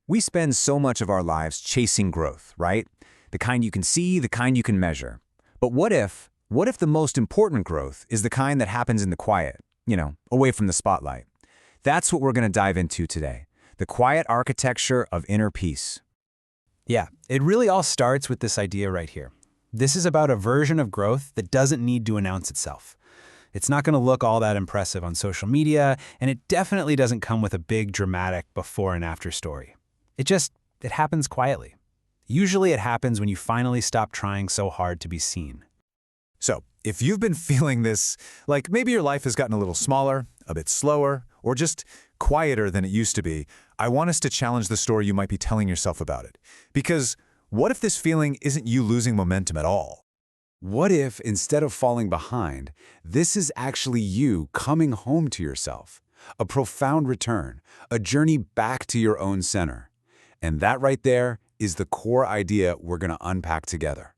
We spend so much of our lives chasing growth, right? The kind you can see, the kind you can measure. But what if the most important growth is the kind that happens in the quiet, away from the spotlight? That's what we're going to dive into today. The quiet architecture of inner peace. Yeah, it really all starts with this idea right here. This is about a version of growth that doesn't need to announce itself. It's not going to look all that impressive on social media, and it definitely doesn't come with a big dramatic before and after story. It happens quietly. Usually it happens when you finally stop trying so hard to be seen. So, if you've been feeling this, like maybe your life has gotten a little smaller, a bit slower, or just quieter than it used to be, I want us to challenge the story you might be telling yourself about it. Because what if this feeling isn't you losing momentum at all? What if, instead of falling behind, this is actually you coming home to yourself? A profound return, a journey back to your own center. And that right there is the core idea we're going to unpack together.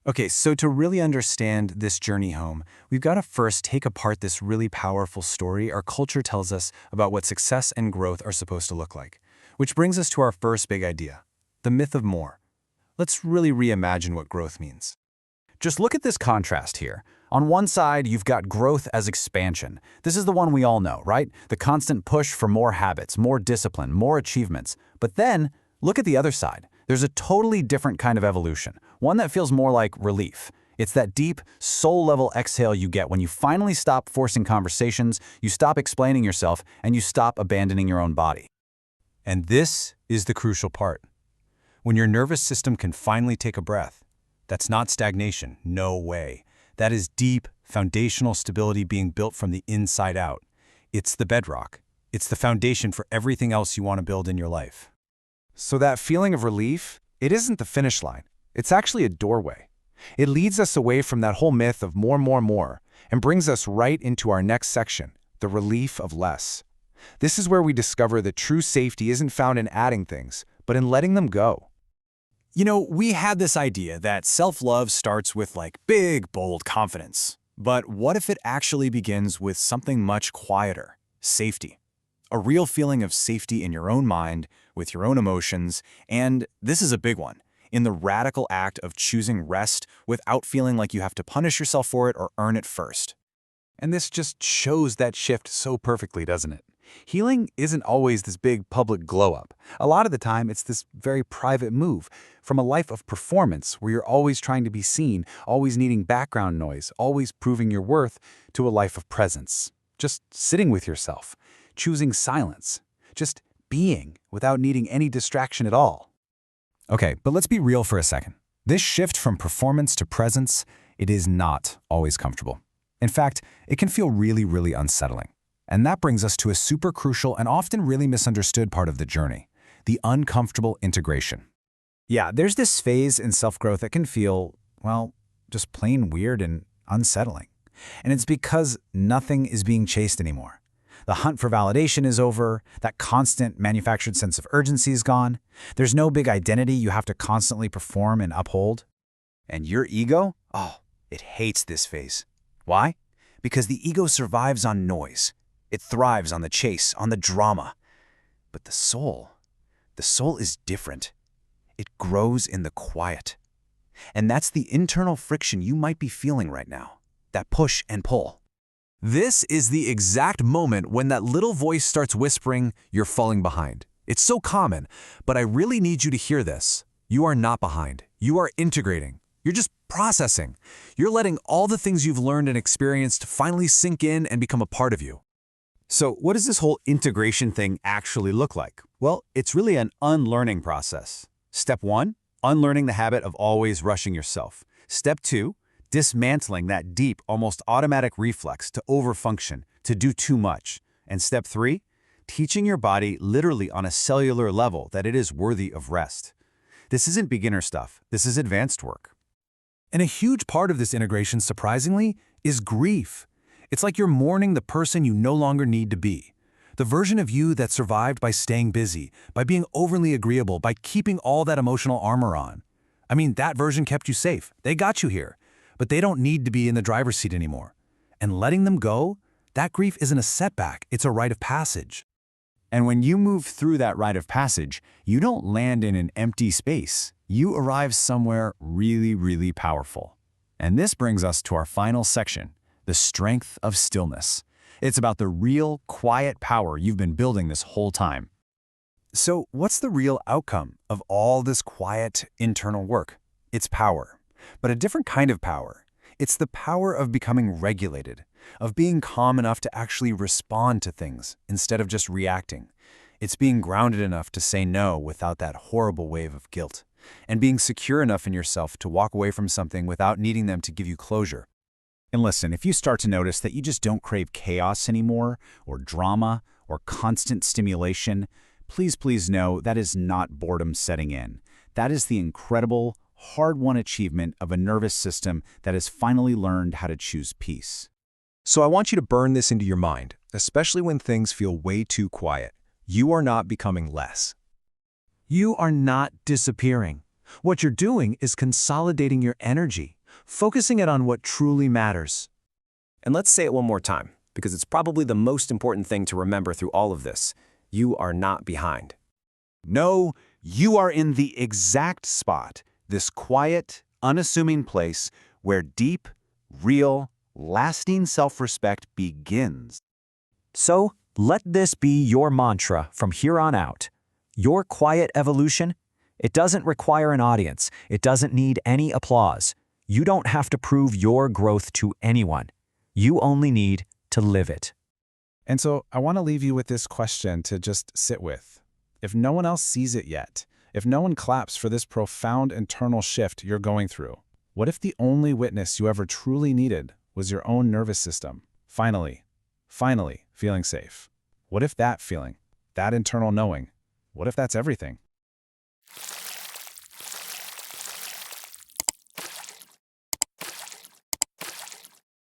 Okay, so to really understand this journey home, we've got to first take apart this really powerful story our culture tells us about what success and growth are supposed to look like. Which brings us to our first big idea, the myth of more. Let's really reimagine what growth means. Just look at this contrast here. On one side, you've got growth as expansion. This is the one we all know, right? The constant push for more habits, more discipline, more achievements. But then, look at the other side. There's a totally different kind of evolution, one that feels more like relief. It's that deep, soul-level exhale you get when you finally stop forcing conversations, you stop explaining yourself, and you stop abandoning your own body. And this is the crucial part. When your nervous system can finally take a breath, that's not stagnation, no way. That is deep, foundational stability being built from the inside out. It's the bedrock. It's the foundation for everything else you want to build in your life. So that feeling of relief, it isn't the finish line. It's actually a doorway. It leads us away from that whole myth of more, and brings us right into our next section, the relief of less. This is where we discover that true safety isn't found in adding things, but in letting them go. We had this idea that self-love starts with big, bold confidence. But what if it actually begins with something much quieter? Safety. A real feeling of safety in your own mind, with your own emotions, and this is a big one, in the radical act of choosing rest without feeling like you have to punish yourself for it or earn it first. And this just shows that shift so perfectly, doesn't it? Healing isn't always this big public glow-up. A lot of the time, it's this very private move from a life of performance where you're always trying to be seen, always needing background noise, always proving your worth, to a life of presence. Just sitting with yourself, choosing silence, just being without needing any distraction at all. Okay, but let's be real for a second. This shift from performance to presence, it is not always comfortable. In fact, it can feel really, really unsettling. And that brings us to a super crucial and often really misunderstood part of the journey, the uncomfortable integration. Yeah, there's this phase in self-growth that can feel, just plain weird and unsettling. And it's because nothing is being chased anymore. The hunt for validation is over, that constant manufactured sense of urgency is gone. There's no big identity you have to constantly perform and uphold. And your ego? It hates this phase. Why? Because the ego survives on noise. It thrives on the chase, on the drama. But the soul is different. It grows in the quiet. And that's the internal friction you might be feeling right now, that push and pull. This is the exact moment when that little voice starts whispering, you're falling behind. It's so common, but I really need you to hear this. You are not behind. You are integrating. You're just processing. You're letting all the things you've learned and experienced finally sink in and become a part of you. So what does this whole integration thing actually look like? Well, it's really an unlearning process. Step 1, unlearning the habit of always rushing yourself. Step 2, dismantling that deep, almost automatic reflex to overfunction, to do too much. And step 3, teaching your body literally on a cellular level that it is worthy of rest. This isn't beginner stuff. This is advanced work. And a huge part of this integration, surprisingly, is grief. It's like you're mourning the person you no longer need to be. The version of you that survived by staying busy, by being overly agreeable, by keeping all that emotional armor on. That version kept you safe. They got you here. But they don't need to be in the driver's seat anymore. And letting them go, that grief isn't a setback, it's a rite of passage. And when you move through that rite of passage, you don't land in an empty space. You arrive somewhere really, really powerful. And this brings us to our final section, the strength of stillness. It's about the real, quiet power you've been building this whole time. So what's the real outcome of all this quiet, internal work? It's power, but a different kind of power. It's the power of becoming regulated, of being calm enough to actually respond to things instead of just reacting. It's being grounded enough to say no without that horrible wave of guilt, and being secure enough in yourself to walk away from something without needing them to give you closure. And listen, if you start to notice that you just don't crave chaos anymore, or drama, or constant stimulation, please know that is not boredom setting in. That is the incredible, hard-won achievement of a nervous system that has finally learned how to choose peace. So I want you to burn this into your mind, especially when things feel way too quiet. You are not becoming less. You are not disappearing. What you're doing is consolidating your energy, focusing it on what truly matters. And let's say it one more time, because it's probably the most important thing to remember through all of this. You are not behind. No, you are in the exact spot, this quiet, unassuming place where deep, real, lasting self-respect begins. So, let this be your mantra from here on out. Your quiet evolution, it doesn't require an audience. It doesn't need any applause. You don't have to prove your growth to anyone. You only need to live it. And so I want to leave you with this question to just sit with. If no one else sees it yet, if no one claps for this profound internal shift you're going through, what if the only witness you ever truly needed was your own nervous system? Finally feeling safe. What if that feeling, that internal knowing, what if that's everything?